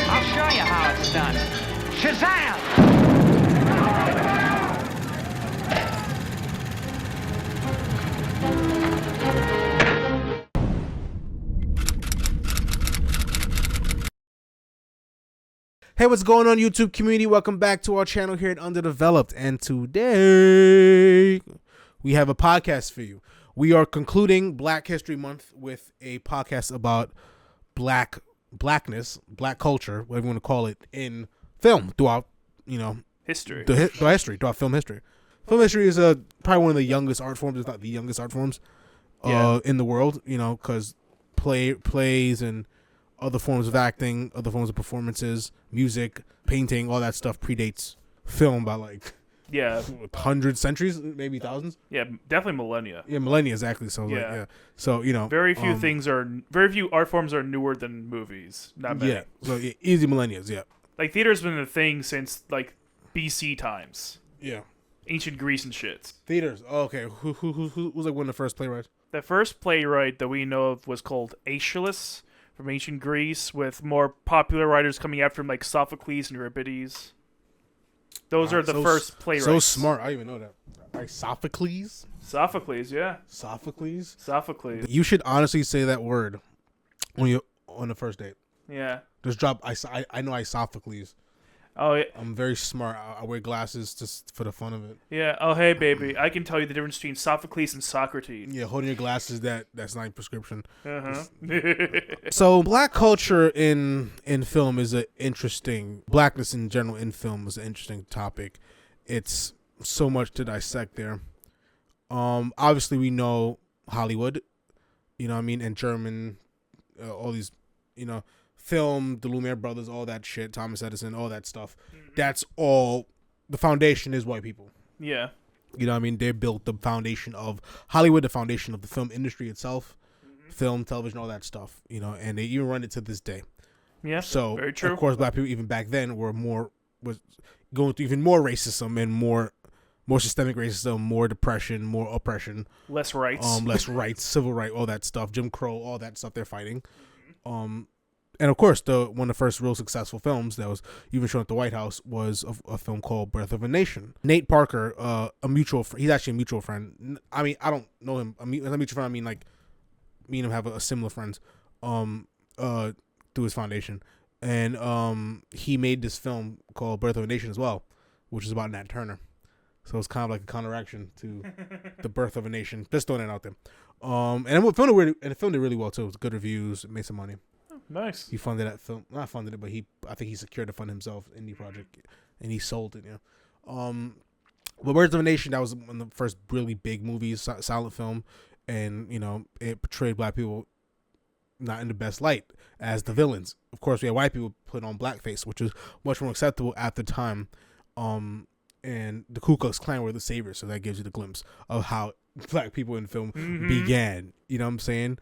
I'll show you how it's done. Shazam! Hey, what's going on, YouTube community? Welcome back to our channel here at Underdeveloped. And today we have a podcast for you. We are concluding Black History Month with a podcast about blackness, black culture, whatever you want to call it, in film throughout, History. Throughout film history. Film history is probably one of the youngest art forms, if not the youngest art forms in the world, because plays and other forms of acting, other forms of performances, music, painting, all that stuff predates film by hundreds, centuries, maybe thousands. Yeah, definitely millennia. Yeah, millennia, exactly. So So very few art forms are newer than movies. Not many. Yeah, so easy millennia. Yeah. Like theater's been a thing since like BC times. Yeah. Ancient Greece and shit. Theaters. Oh, okay. Who was like one of the first playwrights? The first playwright that we know of was called Aeschylus from ancient Greece, with more popular writers coming after him like Sophocles and Euripides. Those are the first playwrights. So smart. I didn't even know that. Like Sophocles? Sophocles, yeah. Sophocles? Sophocles. You should honestly say that word when you on the first date. Yeah. Just drop I know Sophocles. Oh, yeah. I'm very smart. I wear glasses just for the fun of it. Yeah. Oh, hey, baby. I can tell you the difference between Sophocles and Socrates. Yeah, holding your glasses, that's not a prescription. Uh-huh. So black culture in film is an interesting, blackness in general in film is an interesting topic. It's so much to dissect there. Obviously we know Hollywood, and German, all these, film, the Lumiere brothers, all that shit, Thomas Edison, all that stuff. Mm-hmm. That's all. The foundation is white people. Yeah. They built the foundation of Hollywood, the foundation of the film industry itself, film, television, all that stuff. And they even run it to this day. Yeah. So very true. Of course, black people even back then was going through even more racism and more systemic racism, more depression, more oppression, less rights, civil rights, all that stuff, Jim Crow, all that stuff they're fighting. And of course, one of the first real successful films that was even shown at the White House was a film called Birth of a Nation. Nate Parker, he's actually a mutual friend. I mean, I don't know him. A mutual friend, I mean, like, me and him have a similar friends through his foundation. And he made this film called Birth of a Nation as well, which is about Nat Turner. So it's kind of like a counteraction to the Birth of a Nation. Just throwing it out there. And it filmed it really well, too. It was good reviews. It made some money. Nice. He funded that film. Not funded it, but I think he secured the fund himself, indie project, and he sold it. But Birds of a Nation, that was one of the first really big movies, silent film, and it portrayed black people not in the best light as the villains. Of course, we had white people put on blackface, which was much more acceptable at the time. And the Ku Klux Klan were the saviors, so that gives you the glimpse of how black people in film began. You know what I'm saying?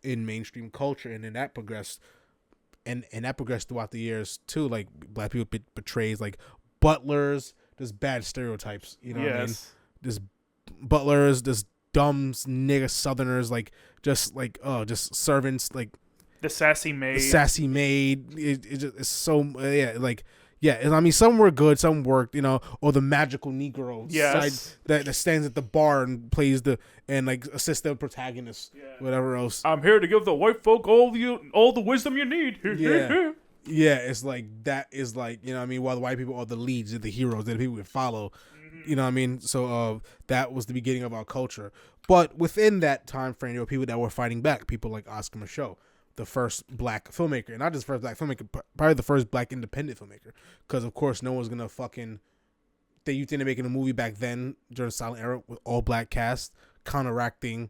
In mainstream culture, and then that progressed, and that progressed throughout the years too. Like black people portrays like butlers, just bad stereotypes. What I mean? Just butlers, just dumb nigga Southerners, just servants, like the sassy maid. It's so I mean, some were good, some worked, or the magical Negro side that stands at the bar and plays assists the protagonist, whatever else. I'm here to give the white folk all the wisdom you need. It's like that is like, while the white people are the leads, they're the heroes, they're the people we follow. You know what I mean? So that was the beginning of our culture. But within that time frame, there were people that were fighting back, people like Oscar Micheaux, the first black filmmaker, and not just first black filmmaker, probably the first black independent filmmaker. Because of course, no one's gonna you think they're making a movie back then during the silent era with all black cast, counteracting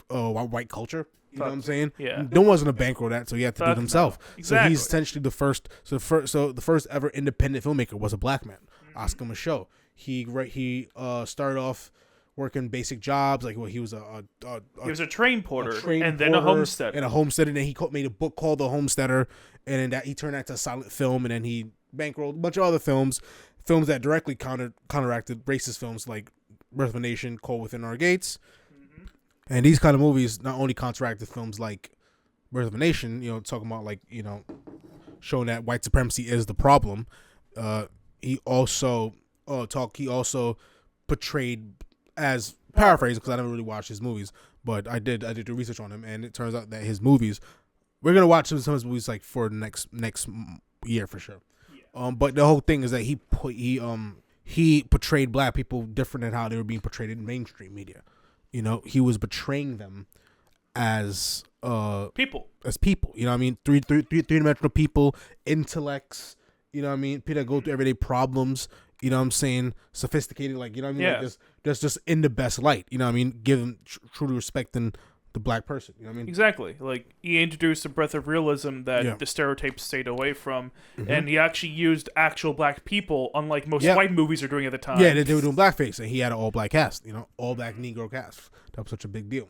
white culture. You know what I'm saying? Yeah. No one's gonna bankroll that, so he had to do it himself. No. Exactly. So he's essentially the first. So the first ever independent filmmaker was a black man, Oscar Micheaux. He started off working basic jobs, like he was a train porter, and then a homesteader. And then he made a book called The Homesteader, and then that he turned that to a silent film, and then he bankrolled a bunch of other films that directly counteracted racist films like Birth of a Nation, Cold Within Our Gates. And these kind of movies not only counteracted films like Birth of a Nation, talking about like, showing that white supremacy is the problem. He also portrayed, as paraphrasing because I never really watched his movies, but I did do research on him, and it turns out that his movies, we're gonna watch some of his movies like for next year for sure. But the whole thing is that he portrayed black people different than how they were being portrayed in mainstream media. He was portraying them as people. You know what I mean? Three-dimensional people, intellects, you know what I mean? People that go through everyday problems, you know what I'm saying? Sophisticated, like, you know what I mean? Yeah. Like just in the best light, you know what I mean? Giving truly respecting the black person, you know what I mean? Exactly. Like, he introduced a breadth of realism that the stereotypes stayed away from, and he actually used actual black people, unlike most white movies are doing at the time. Yeah, they were doing blackface, and he had an all-black cast, all black Negro cast. That was such a big deal.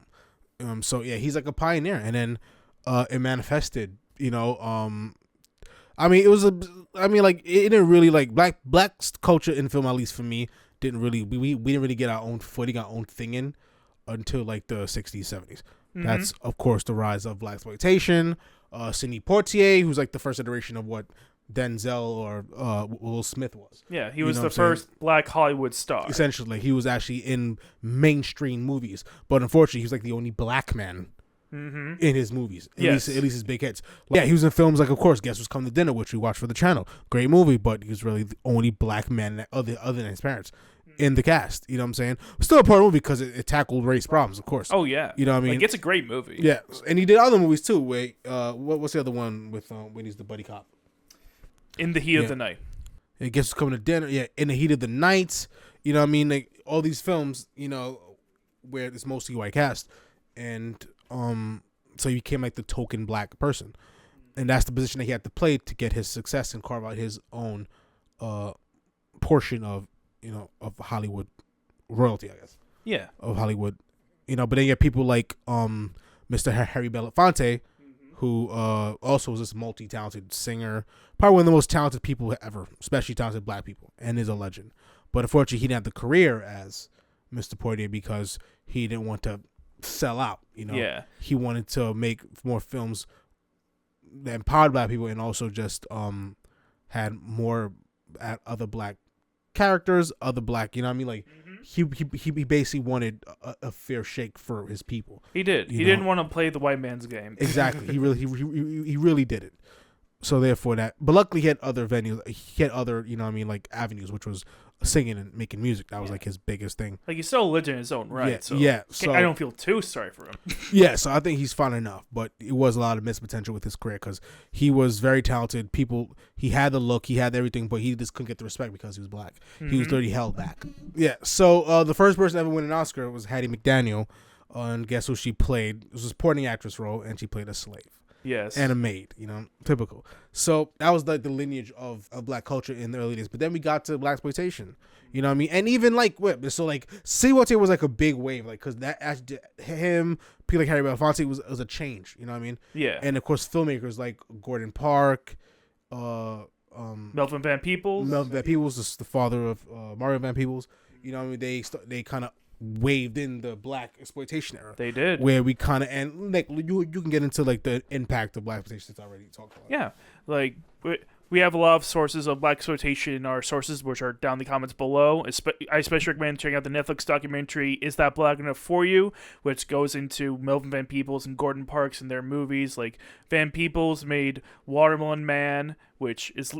So yeah, he's like a pioneer, and then it manifested. I mean, it didn't really like black culture in film, at least for me, didn't really we didn't really get our own footing, our own thing in until like the 60s, 70s. That's of course the rise of blaxploitation. Sidney Poitier, who's like the first iteration of what Denzel or Will Smith was. Yeah, he was the first black Hollywood star. Essentially, he was actually in mainstream movies, but unfortunately, he was like the only black man in his movies. At least his big hits. Yeah, he was in films like, of course, Guess Who's Coming to Dinner, which we watched for the channel. Great movie, but he was really the only black man other than his parents in the cast. You know what I'm saying? Still a important movie because it tackled race problems, of course. Oh yeah, you know what I mean? Like, it's a great movie. Yeah, and he did other movies too. Wait, what's the other one with when he's the buddy cop? In the Heat of the Night. I guess Who's Coming to Dinner. Yeah, In the Heat of the Night. You know what I mean? Like all these films, where it's mostly white cast, and so he became like the token black person, and that's the position that he had to play to get his success and carve out his own portion of of Hollywood royalty, I guess. Yeah. Of Hollywood, but then you have people like Mr. Harry Belafonte, who also was this multi-talented singer, probably one of the most talented people ever, especially talented black people, and is a legend. But unfortunately, he didn't have the career as Mr. Poitier because he didn't want to sell out. Yeah. He wanted to make more films that empowered black people and also just had more other black characters, other black. You know what I mean? Like he basically wanted a fair shake for his people. He did. He didn't want to play the white man's game. Exactly. He really did it. So therefore but luckily he had other venues. He had other like avenues, which was singing and making music. That was like his biggest thing. Like, he's still a legend in his own right. So I don't feel too sorry for him. Yeah, so I think he's fine enough, but it was a lot of missed potential with his career because he was very talented. He had the look, he had everything, but he just couldn't get the respect because he was black. He was literally held back. Yeah, so the first person to ever win an Oscar was Hattie McDaniel, and guess who she played? It was a supporting actress role, and she played a slave. Yes. And a maid, typical. So that was like the lineage of black culture in the early days. But then we got to blaxploitation, you know what I mean? And even like so like Seawater was like a big wave, like because that actually him, people like Harry Belafonte was a change, you know what I mean? Yeah. And of course filmmakers like Gordon Park, Melvin Van Peebles. Melvin Van Peebles is the father of Mario Van Peebles. You know what I mean? They kind of waved in the black exploitation era. They did. Where we kind of, and like you can get into like the impact of black exploitation that's already talked about. Yeah, like we have a lot of sources of black exploitation in our sources, which are down in the comments below. I especially recommend checking out the Netflix documentary "Is That Black Enough for You?", which goes into Melvin Van Peebles and Gordon Parks and their movies. Like Van Peebles made Watermelon Man, which is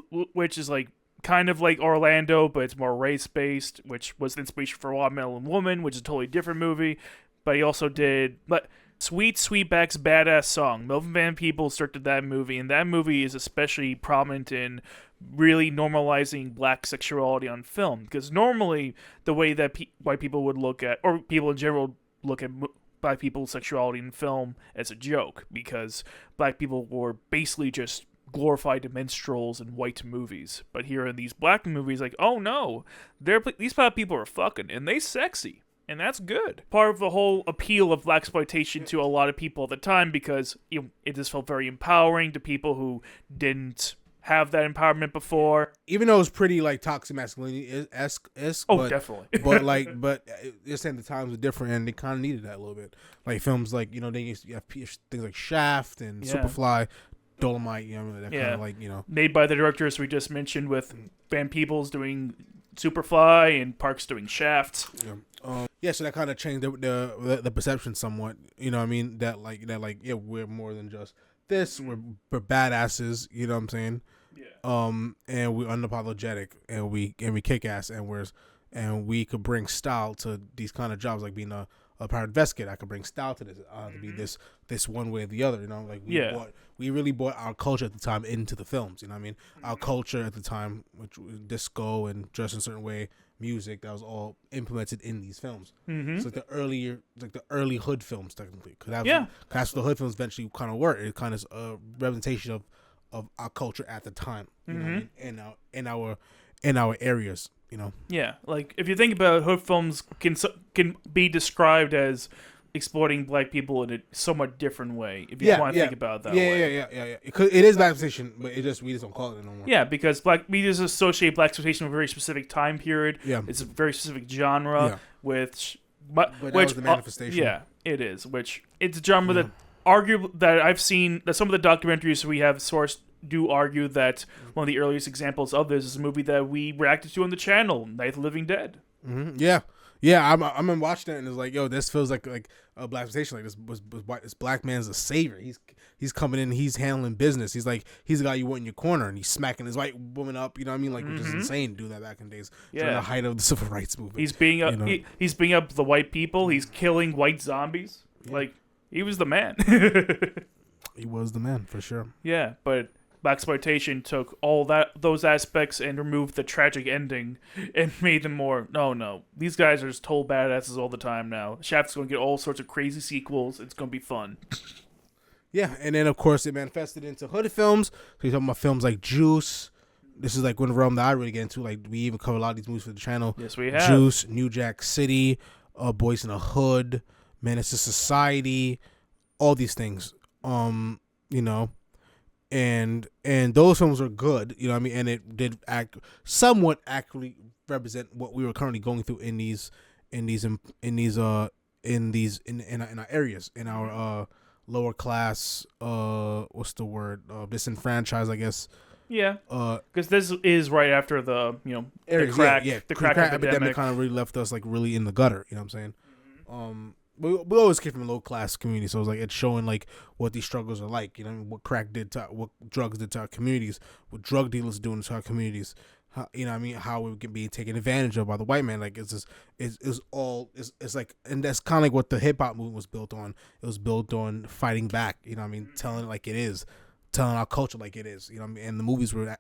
like kind of like Orlando, but it's more race-based, which was the inspiration for Watermelon Woman, which is a totally different movie. But he also did Sweet Sweetback's Badass Song. Melvin Van Peebles directed that movie, and that movie is especially prominent in really normalizing black sexuality on film. Because normally, the way that white people would look at, or people in general look at black people's sexuality in film as a joke, because black people were basically just glorified minstrels in white movies. But here in these black movies, like, oh no, these black people are fucking, and they sexy, and that's good. Part of the whole appeal of blaxploitation to a lot of people at the time, because it just felt very empowering to people who didn't have that empowerment before. Even though it was pretty like toxic masculinity esque, Oh, definitely. but you're saying the times were different and they kind of needed that a little bit. Like films like they used to have things like Shaft and Superfly, Dolomite, that kind of like made by the directors we just mentioned, with Van Peebles doing Superfly and Parks doing Shaft. So that kind of changed the perception somewhat. You know what I mean? That we're more than just this. We're badasses. You know what I'm saying? Yeah. And we're unapologetic, and we kick ass, and we could bring style to these kind of jobs, like being a private investigator. I could bring style to this. To be this one way or the other. We really brought our culture at the time into the films. You know what I mean? Our culture at the time, which was disco and dress in a certain way, music, that was all implemented in these films. So the early hood films, technically, because that's what the hood films eventually kind of were. It kind of a representation of our culture at the time, you know what I mean? in our areas, Yeah, like if you think about it, hood films can be described as exploiting black people in a somewhat different way. If you want to think about it that way. Yeah. Because it is blaxploitation, but we just don't call it no more. Yeah, because we just associate blaxploitation with a very specific time period. Yeah, it's a very specific genre. Yeah. Which that was the manifestation. Yeah, it is. Which it's a genre that I've seen that some of the documentaries we have sourced do argue that one of the earliest examples of this is a movie that we reacted to on the channel, Night of the Living Dead. Yeah, I'm watching it and it's like, yo, this feels like a blaxploitation. Like this black man's a savior. He's coming in, he's handling business. He's the guy you want in your corner, and he's smacking his white woman up. You know what I mean? Like, which is insane. Do that back in the days. During the height of the civil rights movement. He's being up the white people. He's killing white zombies. Yeah. Like, he was the man. He was the man for sure. Yeah, but blaxploitation took all those aspects and removed the tragic ending and made them more, no, these guys are just total badasses all the time now. Shaft's going to get all sorts of crazy sequels. It's going to be fun. Yeah, and then of course it manifested into hood films. So you're talking about films like Juice. This is like one realm that I really get into. Like, we even cover a lot of these movies for the channel. Yes, we have. Juice, New Jack City, Boys in the Hood, Menace to Society, all these things. And those films were good, you know what I mean, and it did somewhat accurately represent what we were currently going through in our areas, in our lower class, disenfranchised, I guess. Yeah. Because this is right after the the crack epidemic kind of really left us like really in the gutter. You know what I'm saying? We always came from a low class community, so it's like it's showing like what these struggles are like. You know, what crack did to, what drugs did to our communities, what drug dealers doing to our communities. How, you know what I mean? How we can be taken advantage of by the white man. Like it's like, and that's kind of like what the hip hop movement was built on. It was built on fighting back. You know what I mean? Telling it like it is, telling our culture like it is. You know what I mean? And the movies were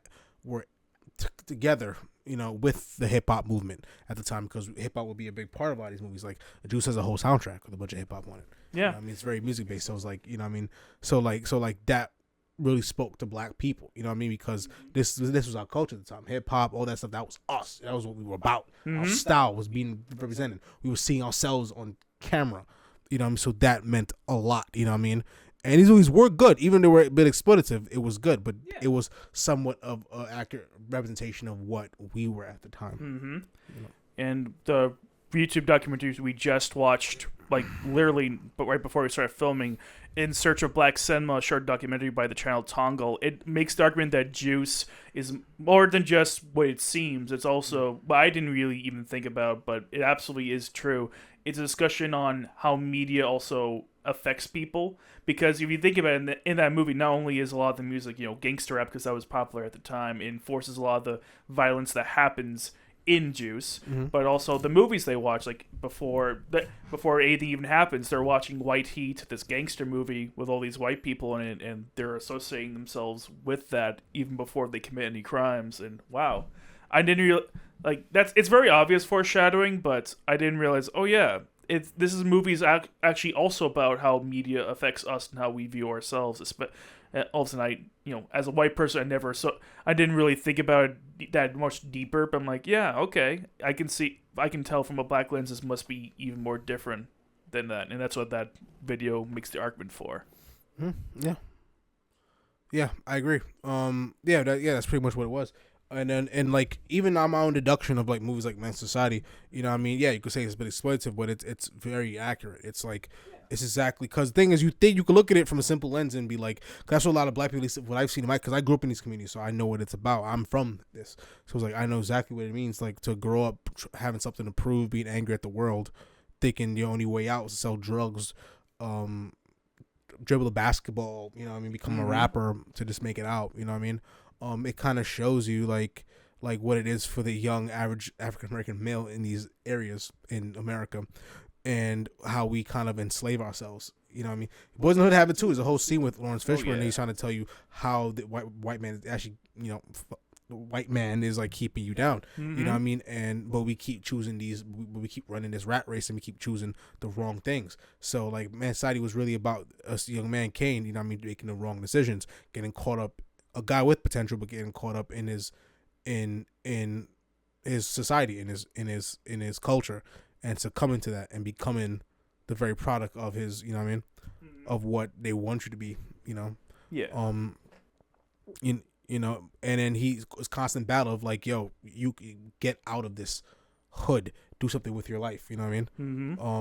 together, you know, with the hip hop movement at the time, because hip hop would be a big part of a lot of these movies. Like Juice has a whole soundtrack with a bunch of hip hop on it. Yeah, you know I mean, it's very music based. So it's like, you know what I mean, so like that really spoke to black people. You know what I mean, because this was our culture at the time. Hip hop, all that stuff, that was us. That was what we were about. Our style was being represented. We were seeing ourselves on camera. You know what I mean? So that meant a lot. You know what I mean? And these movies were good, even though they were a bit exploitative. It was good, but it was somewhat of an accurate representation of what we were at the time. You know? And the YouTube documentaries we just watched, like literally, but right before we started filming, In Search of Black Cinema, a short documentary by the channel Tongle, it makes the argument that Juice is more than just what it seems. It's also, but I didn't really even think about, but it absolutely is true. It's a discussion on how media also affects people, because if you think about it, in that movie, not only is a lot of the music, you know, gangster rap, because that was popular at the time, it enforces a lot of the violence that happens in Juice, but also the movies they watch, like before anything even happens, they're watching White Heat, this gangster movie with all these white people in it, and they're associating themselves with that even before they commit any crimes. And wow, I didn't realize, like, it's very obvious foreshadowing, but I didn't realize, oh yeah, this is movies actually also about how media affects us and how we view ourselves. All of a sudden, as a white person, I didn't really think about it that much deeper. But I'm like, yeah, okay, I can tell from a black lens this must be even more different than that, and that's what that video makes the argument for. Yeah, I agree. That's pretty much what it was. And like even on my own deduction of like movies like Men's Society, you know, what I mean, yeah, you could say it's been exploitative, but it's very accurate. It's like it's exactly because the thing is, you think you can look at it from a simple lens and be like, 'cause that's what a lot of black people, what I've seen, because I grew up in these communities, so I know what it's about. I'm from this, so it's like I know exactly what it means, like to grow up having something to prove, being angry at the world, thinking the only way out is to sell drugs, dribble a basketball, you know what I mean, become a rapper to just make it out, you know what I mean? It kind of shows you like what it is for the young average African American male in these areas in America and how we kind of enslave ourselves. You know what I mean? Boys in the Hood have it too. There's a whole scene with Lawrence Fishburne and he's trying to tell you how the white man is actually, you know, the white man is like keeping you down. You know what I mean? But we keep choosing we keep running this rat race and we keep choosing the wrong things. So like Man Society was really about a young man, Kane, you know what I mean, making the wrong decisions, getting caught up, a guy with potential, but getting caught up in his society, in his culture, and succumbing to that and becoming the very product of his, you know what I mean, of what they want you to be, you know. You know, and then he was constant battle of like, yo, you get out of this hood, do something with your life, you know what I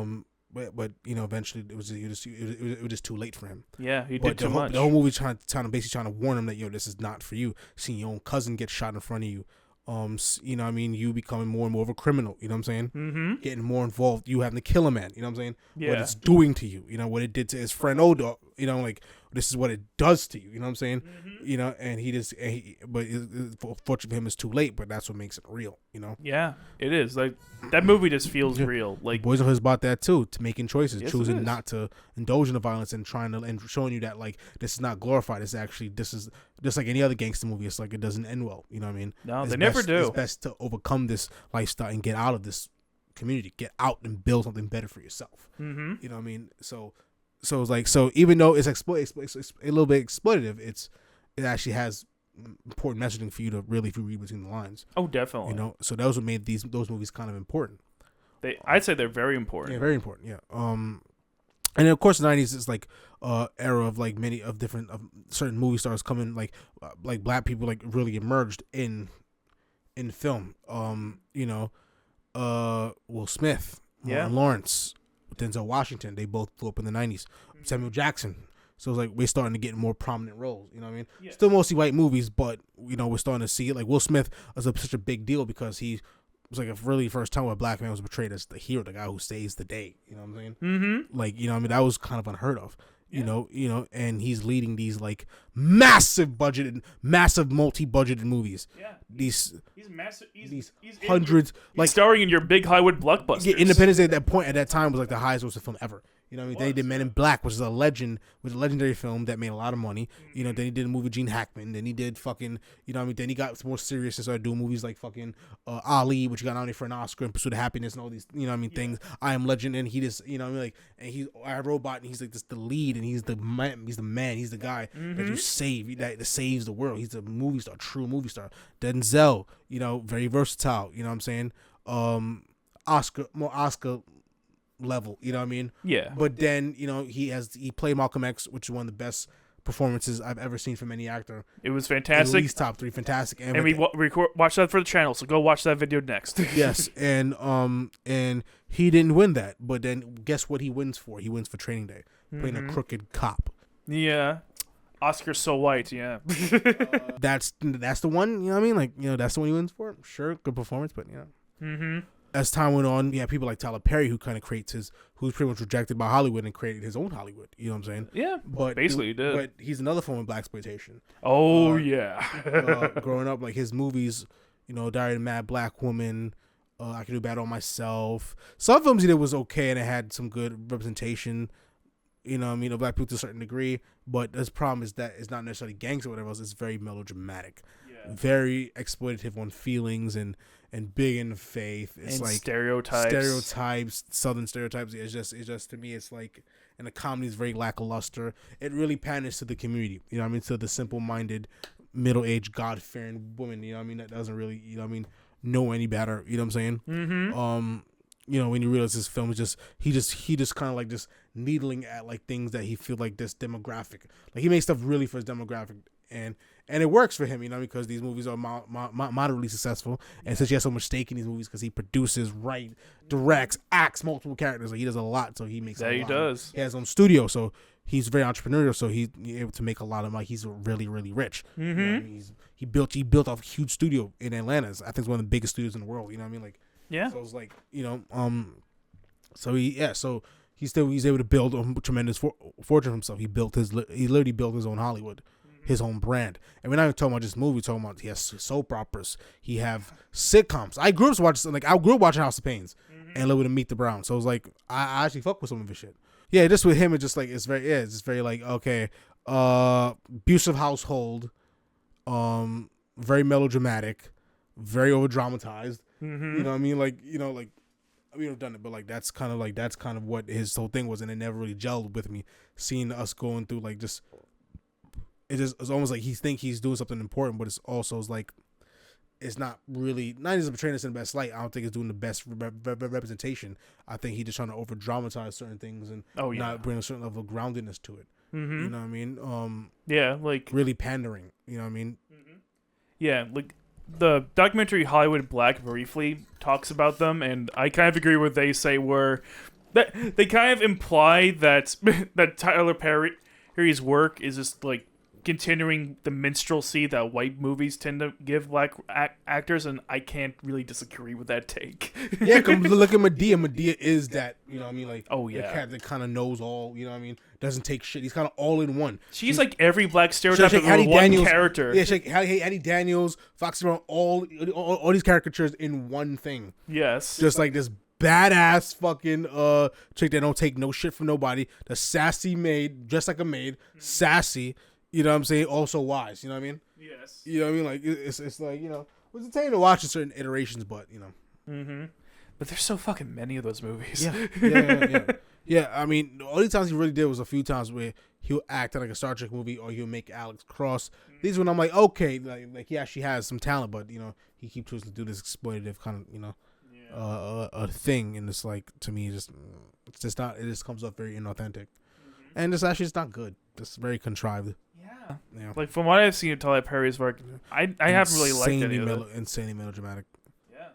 mean? But you know, eventually it was just too late for him. Yeah, he did too much. The whole movie basically trying to warn him that, yo, this is not for you. Seeing your own cousin get shot in front of you, you know what I mean, you becoming more and more of a criminal, you know what I'm saying? Getting more involved, you having to kill a man, you know what I'm saying? What it's doing to you, you know, what it did to his friend Odo, you know, like this is what it does to you, you know what I'm saying? You know, and but fortunately for him it's too late, but that's what makes it real, you know? Yeah, it is. Like that movie just feels real. Like Boys and Hood's about that too, to making choices, choosing it not to indulge in the violence and and showing you that like this is not glorified. This is just like any other gangster movie. It's like it doesn't end well. You know what I mean? No, they never do. It's best to overcome this lifestyle and get out of this community, get out and build something better for yourself. You know what I mean? So it's like, so even though it's a little bit exploitative, it actually has important messaging for you to really, if you read between the lines. Oh, definitely. You know, so that was what made those movies kind of important. I'd say they're very important. Yeah, very important. Yeah. And then of course the 90s is like era of like many of different of certain movie stars coming, like black people like really emerged in film. You know, Will Smith, Lawrence, Denzel Washington, they both blew up in the 90s. Samuel Jackson. So it's like we're starting to get more prominent roles, you know what I mean? Yeah. Still mostly white movies, but you know, we're starting to see it. Like Will Smith was such a big deal because he was like a really first time where a black man was portrayed as the hero, the guy who saves the day. You know what I'm saying? Like, you know what I mean? That was kind of unheard of. You know, and he's leading these like massive multi-budgeted movies. Yeah, he's massive. These hundreds, like starring in your big Hollywood blockbusters. Yeah, Independence Day at that time was like the highest grossing film ever. You know what I mean? Then he did Men in Black, which is a legendary film that made a lot of money. You know, then he did a movie with Gene Hackman. Then he did fucking, you know what I mean? Then he got more serious and started doing movies like fucking Ali, which he got nominated for an Oscar, and Pursuit of Happiness and all these, you know what I mean, things. I Am Legend, and he just, you know what I mean? Like, and he's iRobot, and he's like the lead, and he's the man, he's the guy that you save, that saves the world. He's a movie star, true movie star. Denzel, you know, very versatile, you know what I'm saying? More Oscar level, you know what I mean? Yeah. But then, you know, he played Malcolm X, which is one of the best performances I've ever seen from any actor. It was fantastic. At least top 3, fantastic. And we watched that for the channel, so go watch that video next. Yes, and he didn't win that, but then guess what he wins for? He wins for Training Day, playing a crooked cop. Yeah. Oscar So White, yeah. That's the one, you know what I mean? Like, you know, that's the one he wins for. Sure, good performance, but you know. As time went on, you have people like Tyler Perry who kind of who's pretty much rejected by Hollywood and created his own Hollywood. You know what I'm saying? Yeah, but basically he did. But he's another form of blaxploitation. Oh yeah. Growing up, like his movies, you know, Diary of a Mad Black Woman, I Can Do Bad on Myself. Some films he did was okay and it had some good representation. You know what I mean, of black people to a certain degree. But the problem is that it's not necessarily gangs or whatever else. It's very melodramatic. Very exploitative on feelings and big in faith. It's and like stereotypes, Southern stereotypes. It's just to me, it's like, and the comedy is very lackluster. It really panders to the community, you know what I mean, to the simple-minded, middle-aged, God-fearing woman, you know what I mean, that doesn't really, you know what I mean, know any better, you know what I'm saying? You know, when you realize this film is just he just kind of like just needling at like things that he feel like this demographic, like he makes stuff really for his demographic. and it works for him, you know, because these movies are moderately successful, and since he has so much stake in these movies because he produces, writes, directs, acts multiple characters, like he does a lot, so he makes. Yeah, he does. He has his own studio, so he's very entrepreneurial, so he's able to make a lot of money. He's really, really rich. You know what I mean? He built a huge studio in Atlanta. I think it's one of the biggest studios in the world. You know what I mean? Like, yeah. So it's like, you know, so he's able to build a tremendous fortune for himself. He literally built his own Hollywood, his own brand. And we're not even talking about just movies. We're talking about he has soap operas. He have sitcoms. I grew up watching House of Pains and Live with Meet the Browns. So it was like I actually fuck with some of his shit. Yeah, just with him, it's just like it's just very like okay, abusive household, very melodramatic, very over dramatized. You know what I mean? Like, you know, like we have done it, but like that's kind of what his whole thing was, and it never really gelled with me. Seeing us going through like it's almost like he think he's doing something important, but it's also like it's not he's portraying us in the best light. I don't think it's doing the best representation. I think he's just trying to over dramatize certain things and not bring a certain level of groundedness to it. You know what I mean? Yeah, like really pandering. You know what I mean? Yeah, like the documentary Hollywood Black briefly talks about them, and I kind of agree with what they say where that they kind of imply that that Tyler Perry's work is just like continuing the minstrelsy that white movies tend to give black actors, and I can't really disagree with that take. Yeah, come look at Medea. Medea is that, you know what I mean? Like, oh yeah, the cat that kind of knows all, you know what I mean? Doesn't take shit. He's kind of all in one. She's like every black stereotype of one Daniels, character. Yeah, like Hattie Daniels, Foxy Brown, all these caricatures in one thing. Yes. Just like this badass fucking chick that don't take no shit from nobody. The sassy maid, dressed like a maid, sassy. You know what I'm saying? Also wise. You know what I mean? Yes. You know what I mean? Like it's like, you know, it was entertaining to watch in certain iterations, but you know. But there's so fucking many of those movies. Yeah. Yeah, I mean, the only times he really did was a few times where he'll act in like a Star Trek movie or he'll make Alex Cross. These when I'm like, okay, like he actually has some talent, but you know, he keeps choosing to do this exploitative kind of, you know, a thing, and it's like, to me, it's just not. It just comes off very inauthentic, and it's actually not good. It's very contrived. Yeah. Like from what I've seen of Tyler Perry's work, I haven't really liked any of it. Insanely melodramatic. Yeah.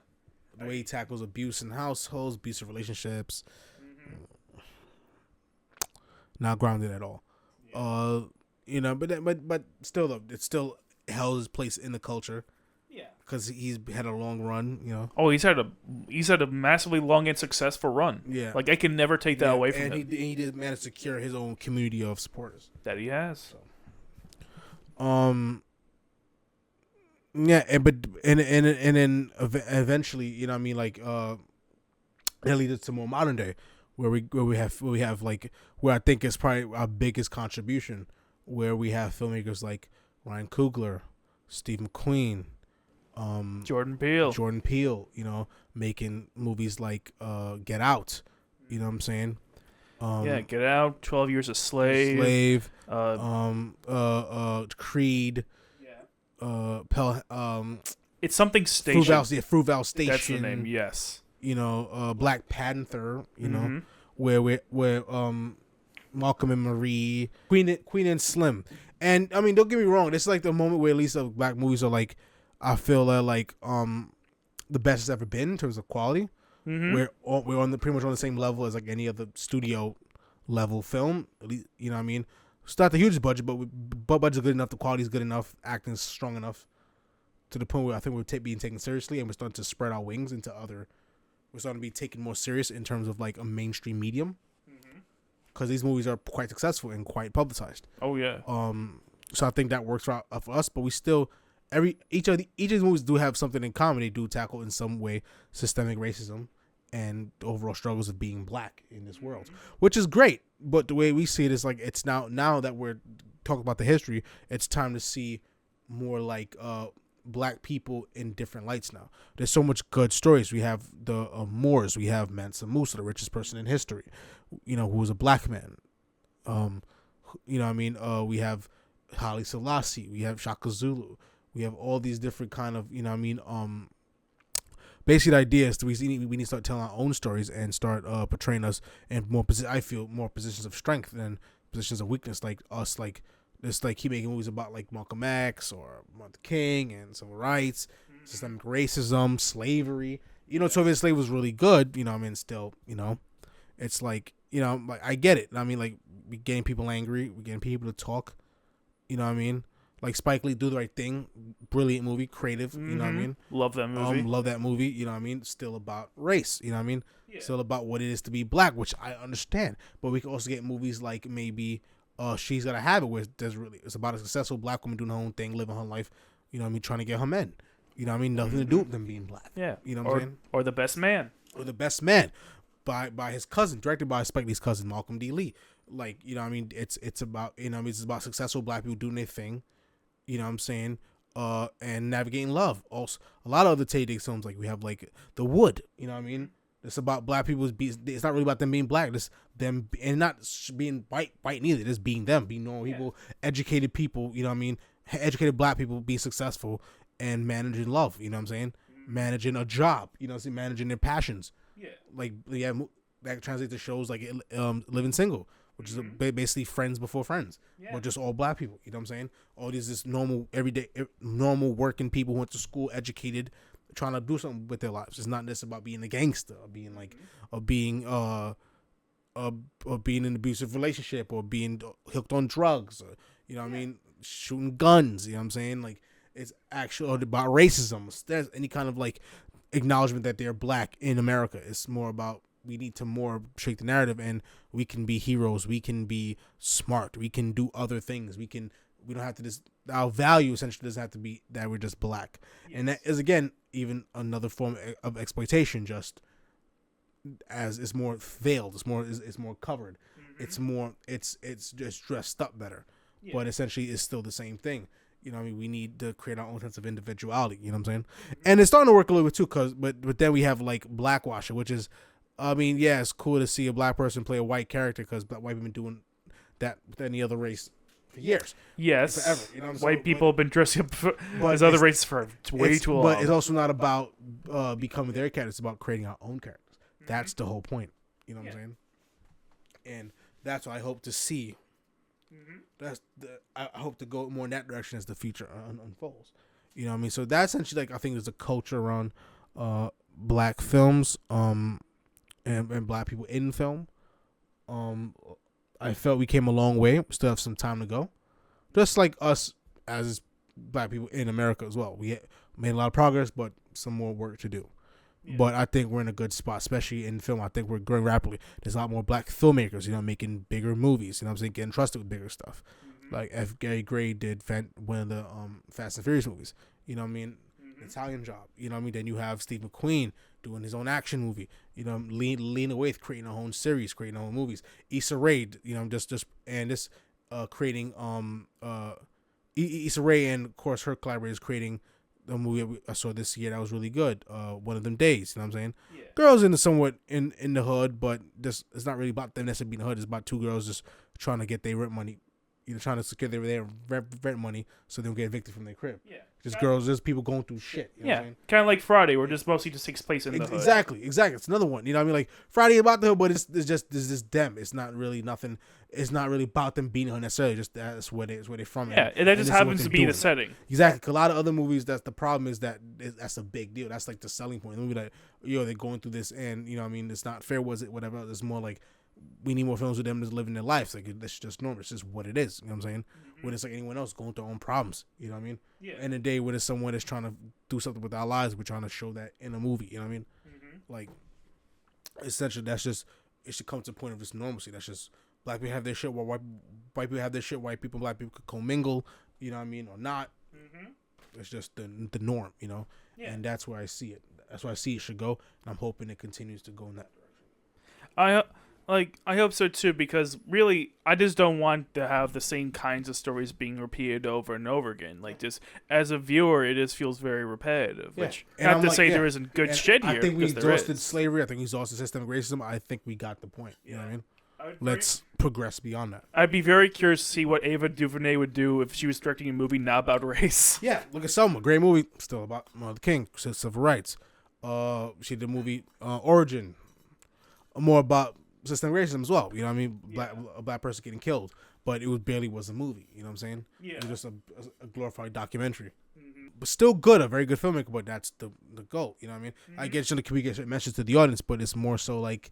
The way he tackles abuse in households, abusive relationships. Not grounded at all. Yeah. You know, but still though, it still held his place in the culture. Yeah. Because he's had a long run, you know. Oh, he's had a massively long and successful run. Yeah. Like I can never take that away from him. And he did manage to secure his own community of supporters. That he has. So. Yeah, and then eventually, you know what I mean, like it leads to more modern day where we have like where I think is probably our biggest contribution, where we have filmmakers like Ryan Coogler, Steve McQueen, Jordan Peele, you know, making movies like Get Out, you know what I'm saying? Get Out, 12 Years a Slave, Creed, it's something Station. Fruitvale Station. That's the name. Yes. You know, Black Panther. You know, where Malcolm and Marie, Queen and Slim, and I mean, don't get me wrong. This is like the moment where at least black movies are like, I feel like the best it's ever been in terms of quality. We're pretty much on the same level as like any other studio level film. At least, you know what I mean? It's not the hugest budget, but budget's good enough. The quality's good enough. Acting's strong enough to the point where I think we're being taken seriously, and we're starting to spread our wings into other. We're starting to be taken more serious in terms of like a mainstream medium, because these movies are quite successful and quite publicized. Oh yeah. So I think that works for us, but we still each of these movies do have something in common. They do tackle in some way systemic racism and the overall struggles of being black in this world, which is great. But the way we see it is like, it's now that we're talking about the history, it's time to see more like black people in different lights now. There's so much good stories. We have the Moors. We have Mansa Musa, the richest person in history, you know, who was a black man. You know what I mean? We have Haile Selassie. We have Shaka Zulu. We have all these different kind of, you know what I mean, basic ideas. We need to start telling our own stories and start portraying us in more positions of strength than positions of weakness, like us, like Just like keep making movies about like Malcolm X or Martin Luther King and civil rights, systemic racism, slavery. Soviet slave was really good. Still, it's like, like I get it. I mean, like we getting people angry, we getting people to talk. You know what I mean? Like Spike Lee, Do the Right Thing, brilliant movie, creative. You know what I mean? Love that movie. Love that movie. You know what I mean? Still about race. You know what I mean? Yeah. Still about what it is to be black, which I understand. But we can also get movies like maybe She's Gotta Have It, where it's about a successful black woman doing her own thing, living her life. You know what I mean? Trying to get her men. You know what I mean? Nothing to do with them being black. Yeah. You know what I'm saying? Or The Best Man. Or The Best Man, by his cousin, directed by Spike Lee's cousin, Malcolm D. Lee. Like, you know what I mean? It's about, it's about successful black people doing their thing. You know what I'm saying? And navigating love. Also, a lot of other Tay Diggs films, like we have like The Wood. You know what I mean? It's about black people. It's not really about them being black. It's them, and not being white neither. It's being them, being normal people, educated people. You know what I mean? Educated black people being successful and managing love. You know what I'm saying? Managing a job. You know what I'm saying? Managing their passions. Yeah. Like, yeah, that translates to shows like Living Single, which is basically Friends Before Friends, but just all black people. You know what I'm saying? All these just normal, everyday, normal working people who went to school, educated, trying to do something with their lives. It's not just about being a gangster, or being like, or being in an abusive relationship, or being hooked on drugs, or, you know what I mean, shooting guns. You know what I'm saying? Like, it's actually about racism. If there's any kind of like acknowledgement that they're black in America. It's more about, we need to more shake the narrative, and we can be heroes. We can be smart. We can do other things. We don't have to just, our value essentially doesn't have to be that we're just black. Yes. And that is, again, even another form of exploitation, just as it's more veiled. It's more covered. It's just dressed up better, but essentially it's still the same thing. You know what I mean? We need to create our own sense of individuality. You know what I'm saying? And it's starting to work a little bit too, but then we have like Blackwasher, which is, I mean, yeah, it's cool to see a black person play a white character, because white people have been doing that with any other race for years. Yes. Forever. You know what I'm saying? White people have been dressing up as other races for way too long. But it's also not about becoming their characters. It's about creating our own characters. That's the whole point. You know what I'm saying? And that's what I hope to see. I hope to go more in that direction as the future unfolds. You know what I mean? So that's essentially, like, I think there's a culture around black films and black people in film. I felt we came a long way. Still have some time to go. Just like us as black people in America as well. We made a lot of progress, but some more work to do. Yeah. But I think we're in a good spot, especially in film. I think we're growing rapidly. There's a lot more black filmmakers, making bigger movies. You know what I'm saying? Getting trusted with bigger stuff. Like F. Gary Gray did one of the Fast and Furious movies. You know what I mean? Italian Job. You know what I mean? Then you have Steve McQueen doing his own action movie. You know, Lena Waithe creating her own series, creating her own movies. Issa Rae, creating Issa Rae, and of course her collaborators creating a movie I saw this year that was really good. One of Them Days. You know what I'm saying? Yeah. Girls in the hood, but this it's not really about them necessarily being in the hood. It's about two girls just trying to get their rent money. Trying to secure their rent money so they don't get evicted from their crib. Yeah. Just people going through shit. You know what I'm saying? Kind of like Friday, where just mostly just takes place in the hood. Exactly. It's another one. You know what I mean? Like, Friday about the hood, but it's just them. It's not really nothing. It's not really about them being here necessarily. Just that's where they're from. Yeah, and that just happens to be the setting. Exactly. 'Cause a lot of other movies, that's the problem, is that's a big deal. That's like the selling point. The movie like, they're going through this, and you know what I mean, it's not fair, was it? Whatever. It's more like, we need more films with them just living their lives. Like, that's just normal. It's just what it is. You know what I'm saying? When it's like anyone else going through their own problems. You know what I mean? Yeah. And the day when it's someone that's trying to do something with our lives, we're trying to show that in a movie. You know what I mean? Like, essentially, that's just, it should come to a point of just normalcy. That's just, black people have their shit, while white people have their shit. White people and black people could commingle, you know what I mean, or not. It's just the norm, you know? Yeah. And that's where I see it. That's where I see it should go. And I'm hoping it continues to go in that direction. I hope so too, because really, I just don't want to have the same kinds of stories being repeated over and over again. Like, just as a viewer, it just feels very repetitive. Yeah. Which, not to say there isn't good shit here. I think we exhausted slavery. I think we exhausted systemic racism. I think we got the point. You know what I mean? Let's progress beyond that. I'd be very curious to see what Ava DuVernay would do if she was directing a movie not about race. Yeah, look at Selma, great movie, still about Martin Luther King, civil rights. She did a movie Origin, more about systemic racism as well. You know what I mean? A black person getting killed. but it was barely was a movie. You know what I'm saying? Yeah. It was just a glorified documentary. But still good, a very good filmmaker. But that's the goal. You know what I mean? I get you we get message to the audience, but it's more so like,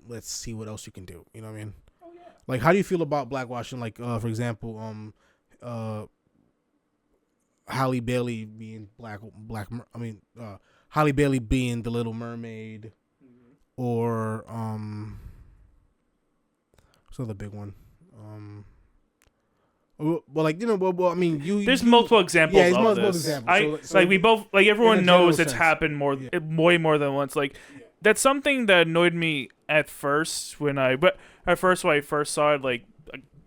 let's see what else you can do. You know what I mean? Oh yeah. Like, how do you feel about blackwashing? Like, for example, Halle Bailey being Halle Bailey being the Little Mermaid, or what's another big one? Well, like, you know, well, I mean, there's multiple examples. Yeah, there's of multiple this. examples. Like we both, like everyone knows it's sense. happened way more than once. Like that's something that annoyed me at first when I first saw it, like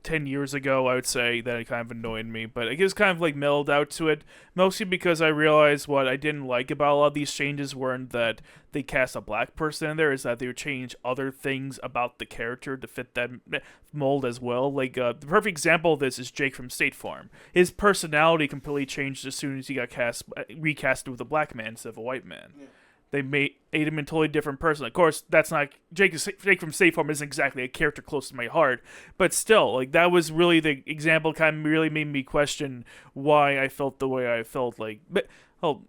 10 years ago. I would say that it kind of annoyed me, but it just kind of like mellowed out to it, mostly because I realized what I didn't like about a lot of these changes weren't that they cast a black person in there, is that they would change other things about the character to fit that mold as well. Like the perfect example of this is Jake from State Farm. His personality completely changed as soon as he got recast with a black man instead of a white man. Yeah. They made him a totally different person. Of course, that's not Jake from State Farm isn't exactly a character close to my heart, but still, like that was really the example. Kind of really made me question why I felt the way I felt. Like,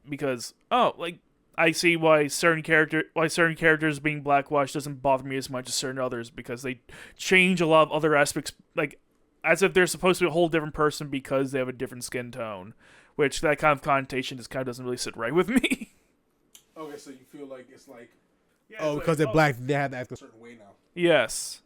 because I see why certain characters being blackwashed doesn't bother me as much as certain others, because they change a lot of other aspects, like as if they're supposed to be a whole different person because they have a different skin tone, which that kind of connotation just kind of doesn't really sit right with me. Okay, so you feel like it's like, because they're black, they have to act a certain way now. Yes,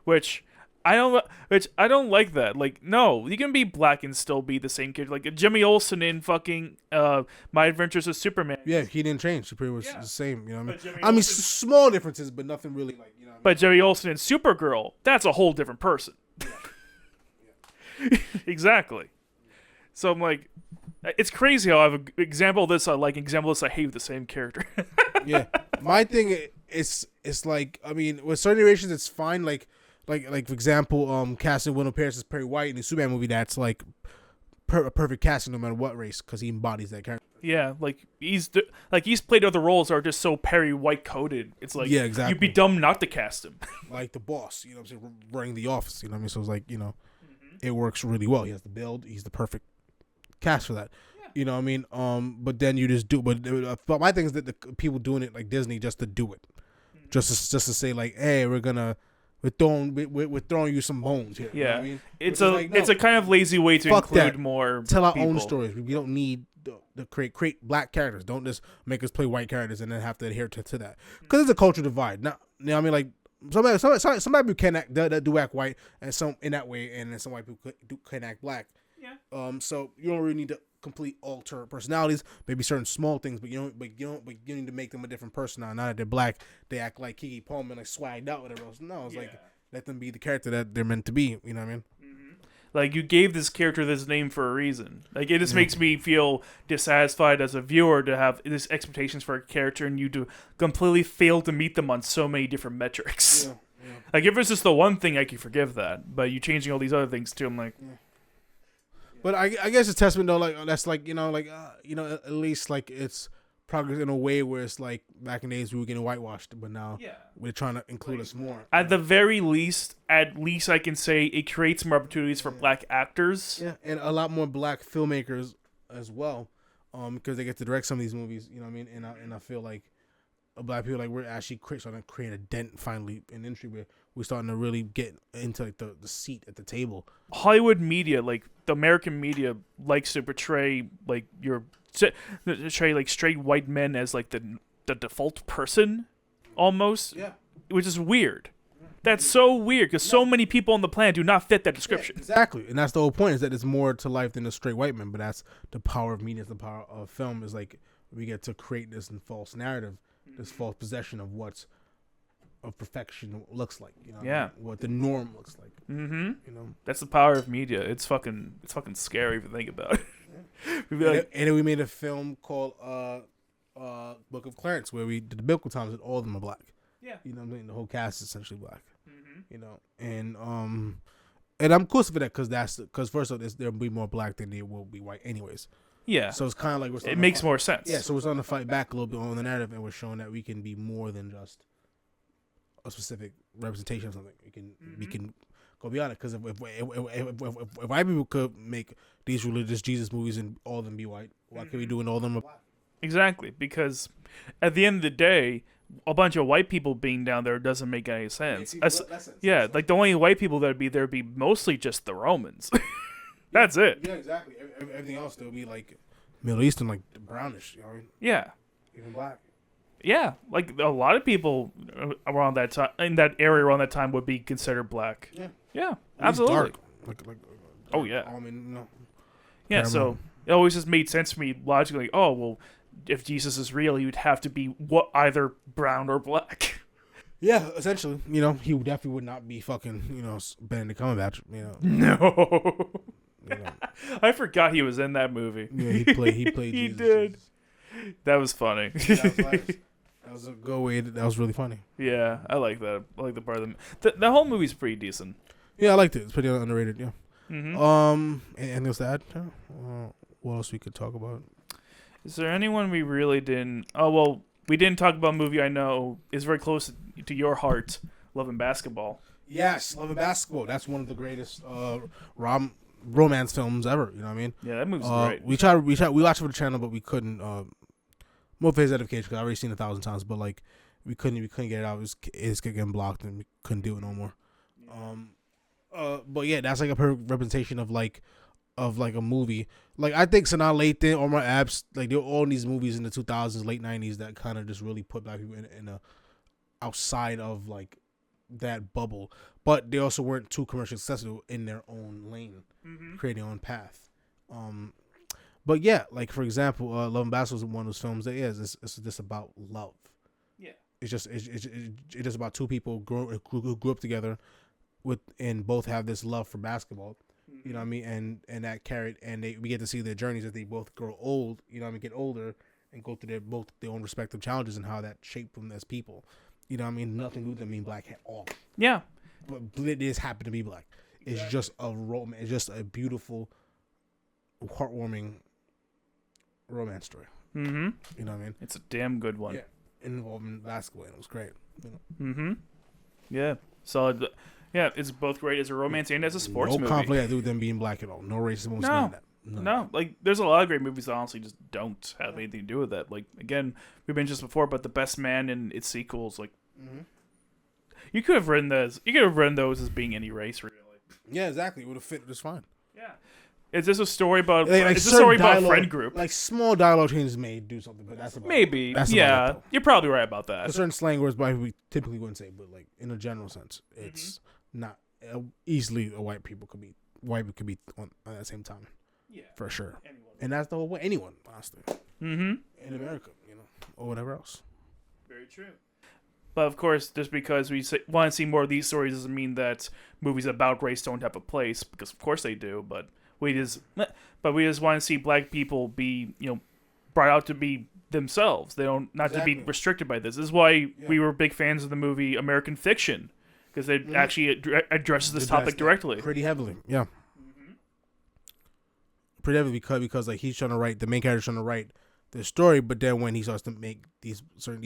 which I don't like that. Like, no, you can be black and still be the same character. Like Jimmy Olsen in fucking My Adventures with Superman. Yeah, he didn't change. He pretty much the same. You know what I mean? I mean, Olsen, small differences, but nothing really like, you know. What I mean? But Jimmy Olsen in Supergirl, that's a whole different person. Yeah. Exactly. So I'm like, it's crazy how I have an example of this I like, example of this I hate with the same character. Yeah, my thing is like, I mean, with certain iterations it's fine. Like for example, casting Wendell Pierce as Perry White in the Superman movie, that's like a perfect casting no matter what race, because he embodies that character. Yeah, like he's played other roles that are just so Perry White coded. It's like, yeah, exactly. You'd be dumb not to cast him. Like the boss, you know what I'm saying, running the office. You know what I mean? So it's like, you know, it works really well. He has the build. He's the perfect cast for that. Yeah. You know what I mean? But then you just do. But my thing is that the people doing it like Disney just to do it, just to say like, hey, we're throwing you some bones here. Yeah, you know what I mean? It's a kind of lazy way to include that. more. Tell our people. own stories. We don't need to create black characters. Don't just make us play white characters and then have to adhere to that, because it's a cultural divide. Now, you know what I mean, like some people can act that do act white, and some in that way, and then some white people can act black. Yeah. So you don't really need to complete alter personalities. Maybe certain small things, but you need to make them a different person now. Now that they're black, they act like Keke Palmer, like swagged out, whatever else. No, it's like, let them be the character that they're meant to be. You know what I mean? Mm-hmm. Like, you gave this character this name for a reason. Like, it just makes me feel dissatisfied as a viewer to have these expectations for a character and you to completely fail to meet them on so many different metrics. Yeah. Yeah. Like, if it's just the one thing, I could forgive that. But you changing all these other things too, I'm like... Yeah. But I guess it's testament though, like that's like, you know, like at least like it's progress in a way where it's like back in the days we were getting whitewashed, but now we're trying to include us more. At the very least, I can say it creates more opportunities for black actors. Yeah, and a lot more black filmmakers as well, because they get to direct some of these movies. You know what I mean? And I feel like black people, like, we're actually starting to create a dent finally in the industry where we're starting to really get into like the seat at the table. Hollywood media, like the American media, likes to portray like straight white men as like the default person, almost. Yeah. Which is weird. That's so weird because so many people on the planet do not fit that description. Yeah, exactly, and that's the whole point, is that there's more to life than a straight white man. But that's the power of media, the power of film, is like we get to create this false narrative, this false possession of what's of perfection looks like, you know. Yeah. What the norm looks like. Mm-hmm. You know. That's the power of media. It's fucking scary if you think about it. Yeah. And then we made a film called Book of Clarence, where we did the biblical times and all of them are black. Yeah. You know what I mean? The whole cast is essentially black. Mm-hmm. You know, and I'm cool for that, because first of all, there'll be more black than there will be white anyways. Yeah. So it's kind of like it makes more sense. Yeah. So we're starting to fight back a little bit on the narrative, and we're showing that we can be more than just a specific representation of something. We can Go be honest, because if white people could make these religious Jesus movies and all of them be white, why can't we do and all of them are black? Exactly, because at the end of the day, a bunch of white people being down there doesn't make any sense. Yeah, like the only white people that'd be there would be mostly just the Romans. That's it. Yeah, exactly. Everything else there would be like Middle Eastern, like brownish. You know what I mean? Yeah. Even black. Yeah, like a lot of people around that time, in that area around that time, would be considered black. Yeah, absolutely. Dark. Like oh yeah. Almond, Yeah, so it always just made sense to me logically. Oh well, if Jesus is real, he would have to be either brown or black. Yeah, essentially, he definitely would not be fucking, Benedict Cumberbatch, No. I forgot he was in that movie. Yeah, he played. He Jesus. did. That was funny. That was a go away. That was really funny. Yeah, I like that. I like the part of the whole movie's pretty decent. Yeah, I liked it. It's pretty underrated. Yeah. Mm-hmm. Anything else to add? What else we could talk about? Is there anyone we really didn't? Oh well, we didn't talk about a movie I know is very close to your heart, Love and Basketball. Yes, Love and Basketball. That's one of the greatest romance films ever. You know what I mean? Yeah, that movie's great. We watched it for the channel, but we couldn't. More for his edification, because I've already seen it 1,000 times. But like, we couldn't get it out. It's getting blocked, and we couldn't do it no more. But yeah, that's like a perfect representation of a movie. Like, I think Sanaa Lathan, Omar Epps, like, there were all these movies in the 2000s, late 90s that kind of just really put black people in a outside of like that bubble. But they also weren't too commercially successful in their own lane, creating their own path. But yeah, like for example, Love and Basketball is one of those films that it's just about love. Yeah, it's just about two people who grew up together and both have this love for basketball. You know what I mean? And that carried, and we get to see their journeys as they both grow old. You know what I mean? Get older and go through their own respective challenges and how that shaped them as people. You know what I mean? Nothing to do with them being black at all. Yeah, but it just happened to be black. It's just a romance. It's just a beautiful, heartwarming romance story. Mm-hmm. You know what I mean? It's a damn good one. Yeah, involving basketball, and it was great. Mm-hmm. Yeah. So, yeah, it's both great as a romance and as a sports movie. No conflict to do with them being black at all. No racism. None of that. No, like there's a lot of great movies that honestly just don't have anything to do with that. Like again, we've mentioned this before, but The Best Man and its sequels, like you could have written those. You could have written those as being any race, really. Yeah, exactly. It would have fit just fine. Yeah. Is this a story about? It's a story about a friend group. Like small dialogue changes may do something, but that's about maybe. That's yeah, about it, you're probably right about that. There's certain slang words we typically wouldn't say, but like in a general sense, it's not easily white people could be on at the same time. Yeah, for sure. Anyone. And that's the whole way. Anyone, honestly. In America, or whatever else. Very true. But of course, just because we want to see more of these stories doesn't mean that movies about race don't have a place, because of course they do. But we just want to see black people be, brought out to be themselves. They don't to be restricted by this. This is why we were big fans of the movie American Fiction, because it actually addresses this topic directly. Pretty heavily, yeah. Pretty heavily because like he's trying to write, the main character's trying to write the story, but then when he starts to make these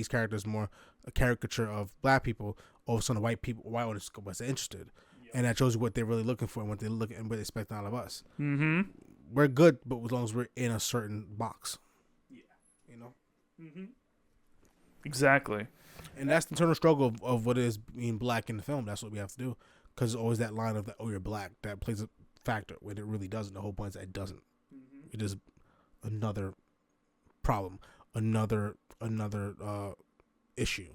characters more a caricature of black people, all of a sudden white audience was interested, and that shows you what they're really looking for and what they look at and what they expect out of us. We're good, but as long as we're in a certain box, Exactly. And that's the internal struggle of what is being black in the film. That's what we have to do, because there's always that line of you're black that plays a factor when it really doesn't. The whole point is that it doesn't. It is another problem, another issue.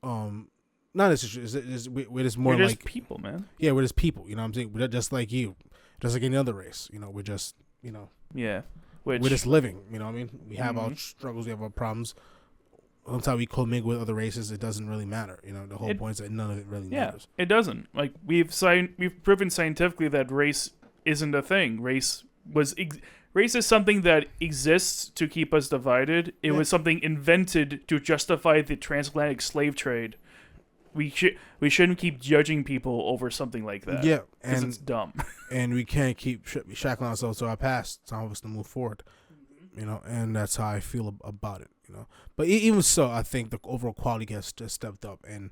Not this issue. We're just more we're like just people, man. Yeah, we're just people. You know what I'm saying? We're just like you, just like any other race. We're just Yeah. We're just living. You know what I mean? We have our struggles. We have our problems. Sometimes we commingle with other races. It doesn't really matter. The whole point is that none of it really matters. It doesn't. Like we've proven scientifically that race isn't a thing. Race is something that exists to keep us divided. It was something invented to justify the transatlantic slave trade. We shouldn't keep judging people over something like that. Yeah, because it's dumb. And we can't keep shackling ourselves to our past. It's time for us to move forward. And that's how I feel about it. But even so, I think the overall quality has just stepped up, and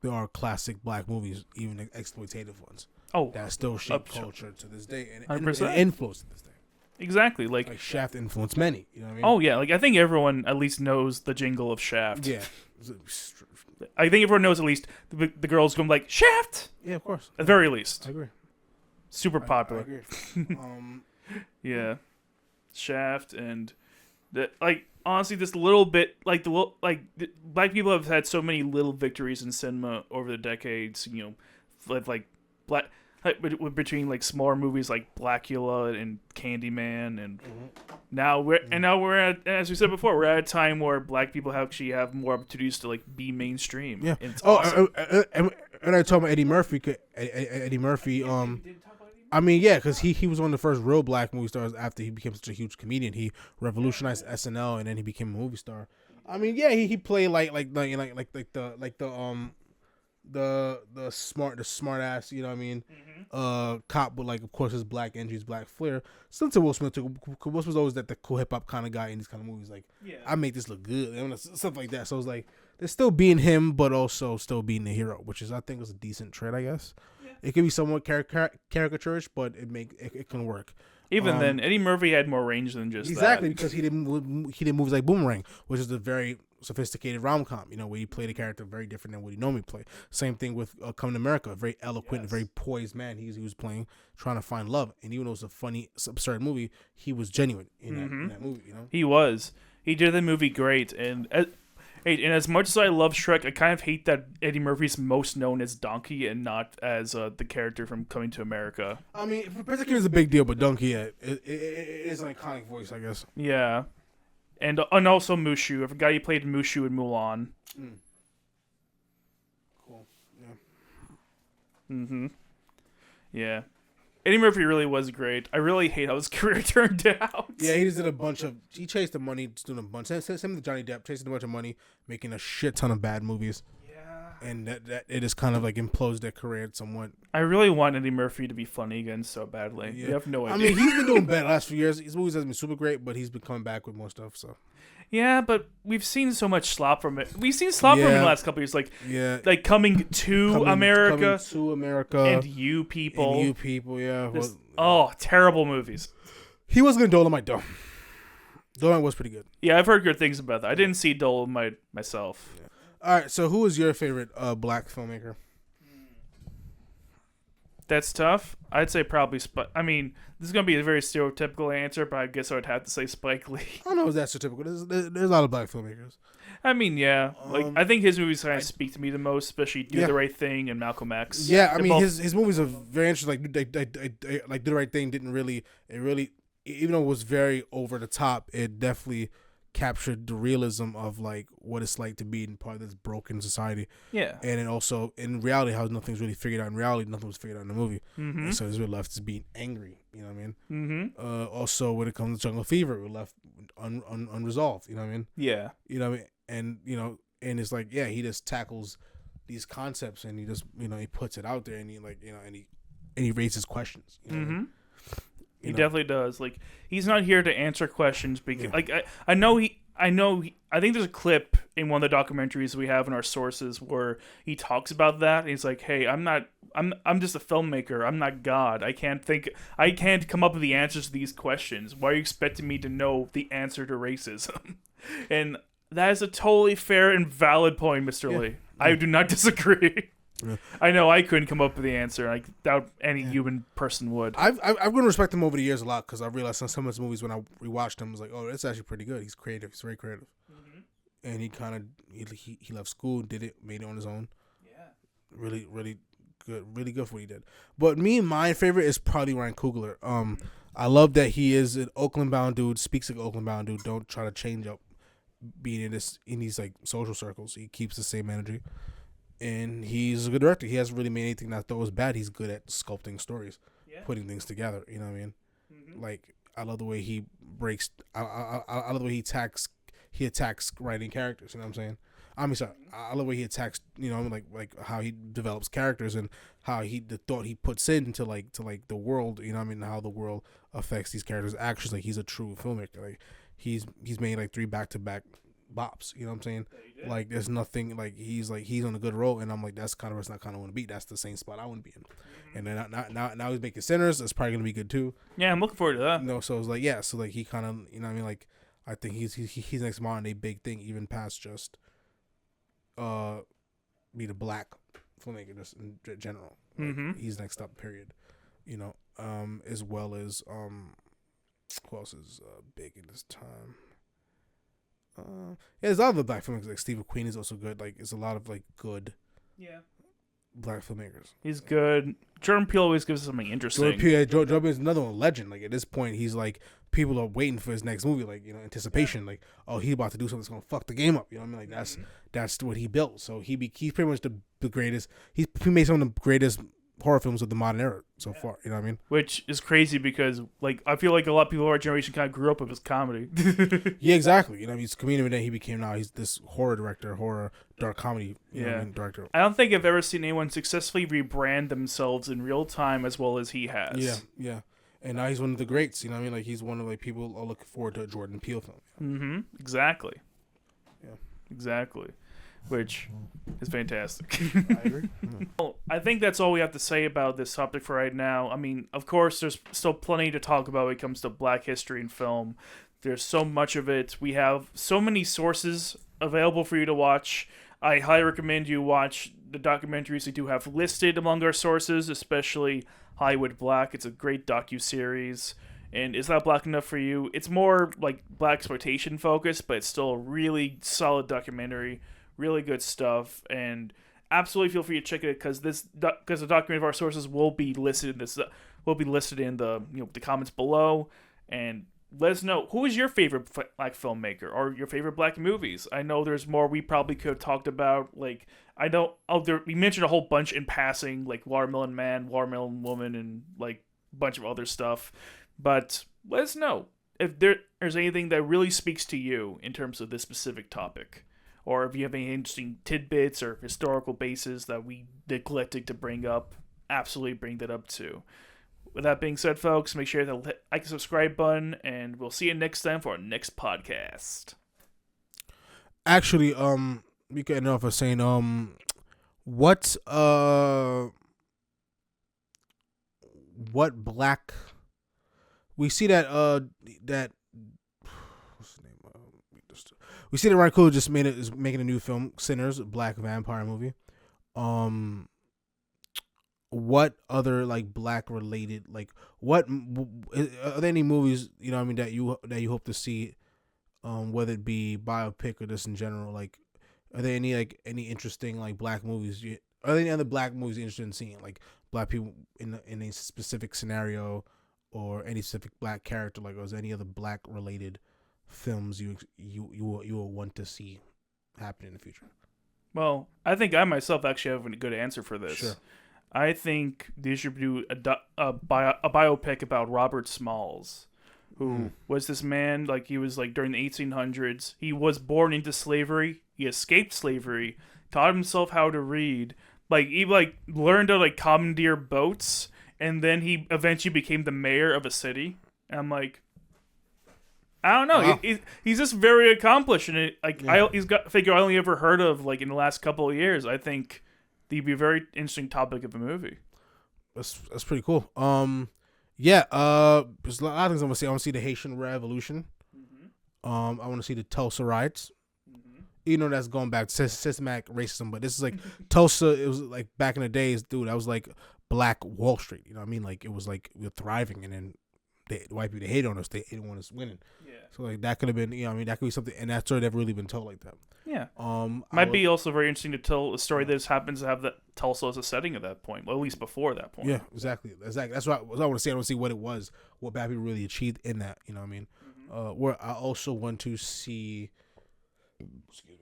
there are classic black movies, even exploitative ones, Oh, that still shape culture to this day and 100%. influence to this day. exactly. Like Shaft influenced many. You know what I mean? Oh yeah, like I think everyone at least knows the jingle of Shaft. Yeah. I think everyone knows at least the girls going like Shaft. Yeah, of course. At the very least, I agree. super I popular. agree. Yeah, Shaft and like honestly, this little bit like black people have had so many little victories in cinema over the decades. You know, like black. Between like smaller movies like Blackula and Candyman, and now we're at, as we said before, we're at a time where black people actually have more opportunities to like be mainstream. Yeah. And it's awesome. And I told about Eddie Murphy. Eddie Murphy. I mean, yeah, because he was one of the first real black movie stars after he became such a huge comedian. He revolutionized SNL, and then he became a movie star. I mean, yeah, he played the smart ass, you know what I mean, cop with, like, of course, his black energy, his black flair. Similar to Will Smith too. Will Smith was always that the cool hip hop kind of guy in these kind of movies, like, I make this look good, you know, stuff like that. So it's like they're still being him, but also still being the hero, which is, I think, was a decent trait, I guess. It could be somewhat caricaturish, but it can work. Even then, Eddie Murphy had more range than just exactly that. because he did movies like Boomerang, which is a very sophisticated rom-com, you know, where he played a character very different than what he normally play. Same thing with Coming to America, a very eloquent, very poised man. He was playing, trying to find love, and even though it was a funny, absurd movie, he was genuine in that movie. You know, he was. He did the movie great, and as much as I love Shrek, I kind of hate that Eddie Murphy's most known as Donkey and not as the character from Coming to America. I mean, Prince of King is a big deal, but Donkey, it is an iconic voice, I guess. Yeah. And also Mushu. I forgot he played Mushu in Mulan. Cool. Yeah. Yeah. Eddie Murphy really was great. I really hate how his career turned out. Yeah, he just did he chased the money, just doing a bunch. Same with Johnny Depp, chasing a bunch of money, making a shit ton of bad movies. Yeah. And that it just kind of like implodes their career somewhat. I really want Eddie Murphy to be funny again so badly. Yeah. You have no idea. I mean, he's been doing bad the last few years. His movies hasn't been super great, but he's been coming back with more stuff, so. Yeah, but we've seen so much slop from it. We've seen slop from him in the last couple of years, like Coming to America, and You People, yeah. Terrible movies. He was gonna Dolomite though. Dolomite was pretty good. Yeah, I've heard good things about that. I didn't see Dolomite myself. Yeah. All right, so who is your favorite black filmmaker? That's tough. I'd say probably I mean, this is going to be a very stereotypical answer, but I guess I would have to say Spike Lee. I don't know if that's so typical. There's a lot of black filmmakers. I mean, yeah. I think his movies kind of speak to me the most, especially Do the Right Thing and Malcolm X. Yeah, I mean, his movies are very interesting. Like Do the Right Thing didn't really, even though it was very over the top, it definitely captured the realism of like what it's like to be in part of this broken society. Yeah. And then also in reality how nothing's really figured out in reality, nothing was figured out in the movie. Mm-hmm. And so it's really left as being angry, you know what I mean? Mm-hmm. Also when it comes to Jungle Fever, we're left unresolved, you know what I mean? Yeah. You know what I mean? And and it's like, yeah, he just tackles these concepts and he just, he puts it out there and he like, and he raises questions. You know what I mean? He definitely does. Like, he's not here to answer questions because, like, I think there's a clip in one of the documentaries we have in our sources where he talks about that. And he's like, "Hey, I'm just a filmmaker. I'm not God. I can't come up with the answers to these questions. Why are you expecting me to know the answer to racism?" And that is a totally fair and valid point, Mr. Lee. I do not disagree. Yeah. I know I couldn't come up with the answer. I doubt any human person would. I've grown to respect him over the years a lot because I realized some of his movies when I rewatched them I was like, oh, that's actually pretty good. He's creative. He's very creative. Mm-hmm. And he kind of he left school, did it, made it on his own. Yeah. Really, really good for what he did. But my favorite is probably Ryan Coogler. I love that he is an Oakland-bound dude, speaks like an Oakland-bound dude. Don't try to change up being in these like social circles. He keeps the same energy. And he's a good director. He hasn't really made anything that I thought was bad. He's good at sculpting stories, putting things together. You know what I mean? Mm-hmm. Like, I love the way he breaks. I love the way he attacks writing characters. You know what I'm saying? I mean, sorry. I love the way he attacks. Like how he develops characters and how the thought he puts into the world. You know what I mean? How the world affects these characters' actions. Like, he's a true filmmaker. Like, he's made like 3 back-to-back bops. You know what I'm saying? Like there's nothing like he's on a good roll, and I'm like that's kind of person I kind of want to be. That's the same spot I want to be in. And then now he's making Sinners. It's probably gonna be good too. Yeah, I'm looking forward to that. So it's like so like he kind of you know what I mean like I think he's next modern day big thing even past just be the black filmmaker just in general. Like, he's next up. Period. You know, as well as who else is big in this time? There's other black filmmakers like Steve McQueen is also good. Like, it's a lot of like good, black filmmakers. He's good. Jordan Peele always gives us something interesting. Jordan Peele is another one, legend. Like at this point, he's like people are waiting for his next movie. Like anticipation. Like he's about to do something that's gonna fuck the game up. You know what I mean? Like that's what he built. So he's pretty much the greatest. He made some of the greatest horror films of the modern era so far. You know what I mean? Which is crazy because like I feel like a lot of people of our generation kind of grew up with his comedy. Yeah, exactly. You know, he's a comedian, and then he became he's this horror director, dark comedy director. I don't think I've ever seen anyone successfully rebrand themselves in real time as well as he has. Yeah. And now he's one of the greats. You know what I mean? Like he's one of people are looking forward to a Jordan Peele film. Exactly. Yeah. Exactly. Which is fantastic. I agree. Well, I think that's all we have to say about this topic for right now. I mean, of course, there's still plenty to talk about when it comes to black history and film. There's so much of it. We have so many sources available for you to watch. I highly recommend you watch the documentaries we do have listed among our sources, especially Hollywood Black. It's a great docuseries. And Is That Black Enough for You? It's more like black exploitation focused, but it's still a really solid documentary. Really good stuff, and absolutely feel free to check it because the document of our sources will be listed in the comments below, and let us know who is your favorite black filmmaker or your favorite black movies. I know there's more we probably could have talked about. Like we mentioned a whole bunch in passing, like Watermelon Man, Watermelon Woman, and like a bunch of other stuff. But let us know if there's anything that really speaks to you in terms of this specific topic. Or if you have any interesting tidbits or historical bases that we neglected to bring up, absolutely bring that up too. With that being said, folks, make sure to hit like and subscribe button, and we'll see you next time for our next podcast. Actually, we could end off by saying, what black? We see that what's the name? We see that Ryan Coogler just is making a new film, Sinners, a black vampire movie. What other like black related what are there any movies you know what I mean that you hope to see, whether it be biopic or just in general? Like, are there any interesting like black movies? Are there any other black movies you're interested in seeing, like black people in a specific scenario or any specific black character? Like, or is there any other black related films you will want to see happen in the future? Well, I think I myself actually have a good answer for this. Sure. I think they should do a biopic about Robert Smalls, who was this man, like he was like during the 1800s. He was born into slavery. He escaped slavery, taught himself how to read. Like he learned to commandeer boats, and then he eventually became the mayor of a city. And I'm like, I don't know. Wow. He's just very accomplished, and he's got a figure I only ever heard of in the last couple of years. I think he'd be a very interesting topic of a movie. That's pretty cool. There's a lot of things I want to see. I want to see the Haitian Revolution. I want to see the Tulsa riots. You know, that's going back to systematic racism, but this is Tulsa. It was back in the days, dude. That was Black Wall Street. You know what I mean? It was we were thriving, and then the white people, they hated on us. They didn't want us winning. Yeah. So that could have been, you know, I mean, that could be something, and that story never really been told like that. Yeah. Might be also very interesting to tell a story that just happens to have that Tulsa as a setting at that point, well, at least before that point. Yeah, exactly. That's what I want to see. I want to see what it was, what black people really achieved in that. You know what I mean? Where I also want to see. Excuse me.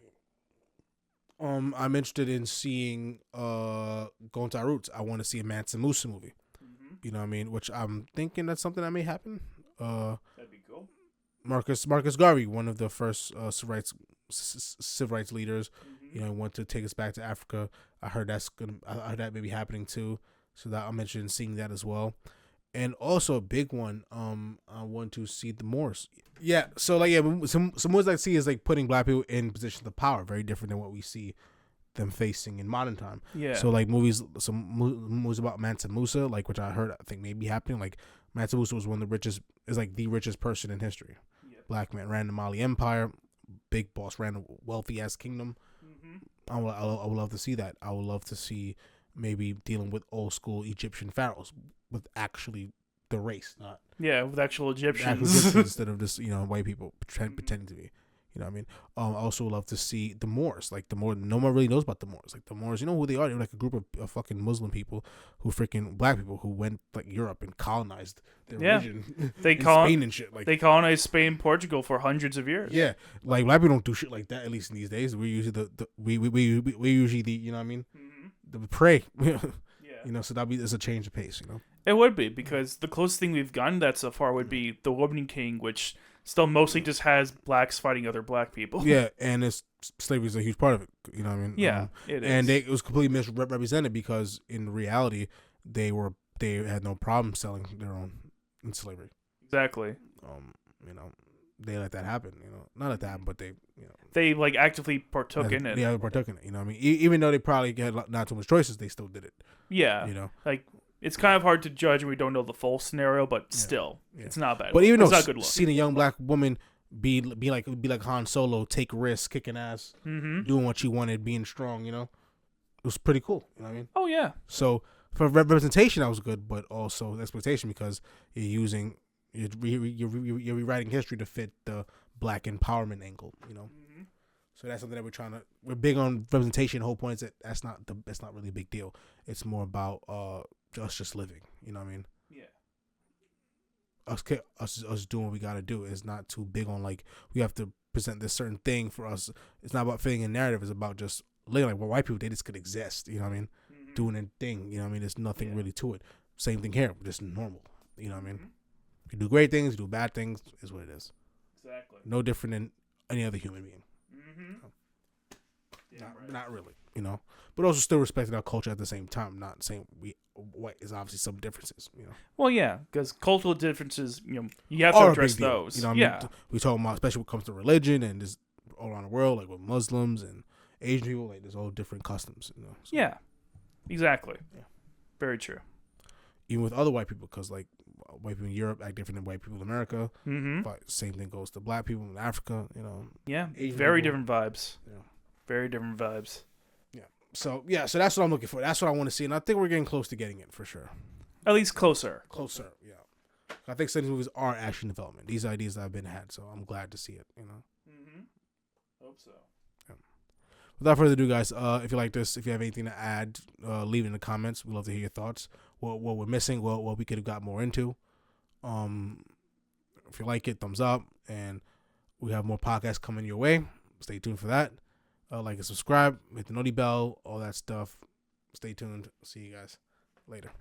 I'm interested in seeing Going to Our Roots. I want to see a Mansa Musa movie. You know what I mean? Which I'm thinking that's something that may happen. That'd be cool. Marcus Garvey, one of the first civil rights leaders, you know, want to take us back to Africa. I heard that may be happening too. So that I'm interested in seeing that as well. And also a big one, I want to see the Moors. Yeah, so like some movies I see is like putting black people in positions of power, very different than what we see them facing in modern time. Yeah. So like movies about Mansa Musa, like which I heard I think may be happening. Like Mansa Musa was one of the richest, is like the richest person in history. Yep. Black man ran the Mali Empire, big boss ran a wealthy ass kingdom. I would love to see that. I would love to see maybe dealing with old school Egyptian pharaohs with actually the race, not with actual Egyptians. actual Egyptians instead of just white people pretending to be. You know what I mean? I also love to see the Moors. Like the Moors, no one really knows about the Moors. Like the Moors, you know who they are? They're like a group of fucking Muslim people who freaking black people who went like Europe and colonized their region. They Spain and shit. Like they colonized Spain and Portugal for hundreds of years. Yeah, like black people don't do shit like that. At least in these days, we're usually we usually the you know what I mean, the prey. You know, so it's a change of pace. You know, it would be because the closest thing we've gotten that so far would be the Woman King, which still mostly just has blacks fighting other black people. Yeah, and slavery is a huge part of it. You know what I mean? Yeah, it is. And it was completely misrepresented because in reality, they had no problem selling their own in slavery. Exactly. You know, they let that happen. You know, not let that happen, but they like actively partook in it. Yeah, partook in it. You know what I mean? Even though they probably had not too much choices, they still did it. Yeah. You know, like it's kind of hard to judge and we don't know the full scenario, but still, it's not bad. But even though it's not good seeing a young black woman be like Han Solo, take risks, kicking ass, doing what she wanted, being strong, you know, it was pretty cool. You know what I mean? Oh yeah. So for representation, that was good, but also exploitation because you're rewriting history to fit the black empowerment angle. You know. So that's something that we're big on representation. The whole point is that's not really a big deal. It's more about us just living. You know what I mean? Yeah. Us doing what we gotta do. It's not too big on like we have to present this certain thing for us. It's not about fitting a narrative. It's about just living like white people, they just could exist. You know what I mean? Doing a thing. You know what I mean? There's nothing really to it. Same thing here. Just normal. You know what I mean? You do great things, you do bad things. Is what it is. Exactly. No different than any other human being. Yeah, not really, you know, but also still respecting our culture at the same time. Not saying white is obviously some differences, you know. Well, yeah, because cultural differences, you have to address those. You know, what I mean? We talk about especially when it comes to religion and just all around the world, like with Muslims and Asian people, like there's all different customs, you know. So, yeah, exactly. Yeah, very true. Even with other white people, because like white people in Europe act different than white people in America. But same thing goes to black people in Africa, you know. Yeah, Asian very people. different vibes. Yeah. Very different vibes. So that's what I'm looking for. That's what I want to see, and I think we're getting close to getting it for sure. At least closer. Closer, yeah. I think some of these movies are action development. These ideas that have been had, so I'm glad to see it. You know. Hope so. Yeah. Without further ado, guys, if you like this, if you have anything to add, leave it in the comments. We'd love to hear your thoughts. What we're missing, what we could have got more into. If you like it, thumbs up, and we have more podcasts coming your way. Stay tuned for that. Like and subscribe, hit the noti bell, all that stuff. Stay tuned. See you guys later.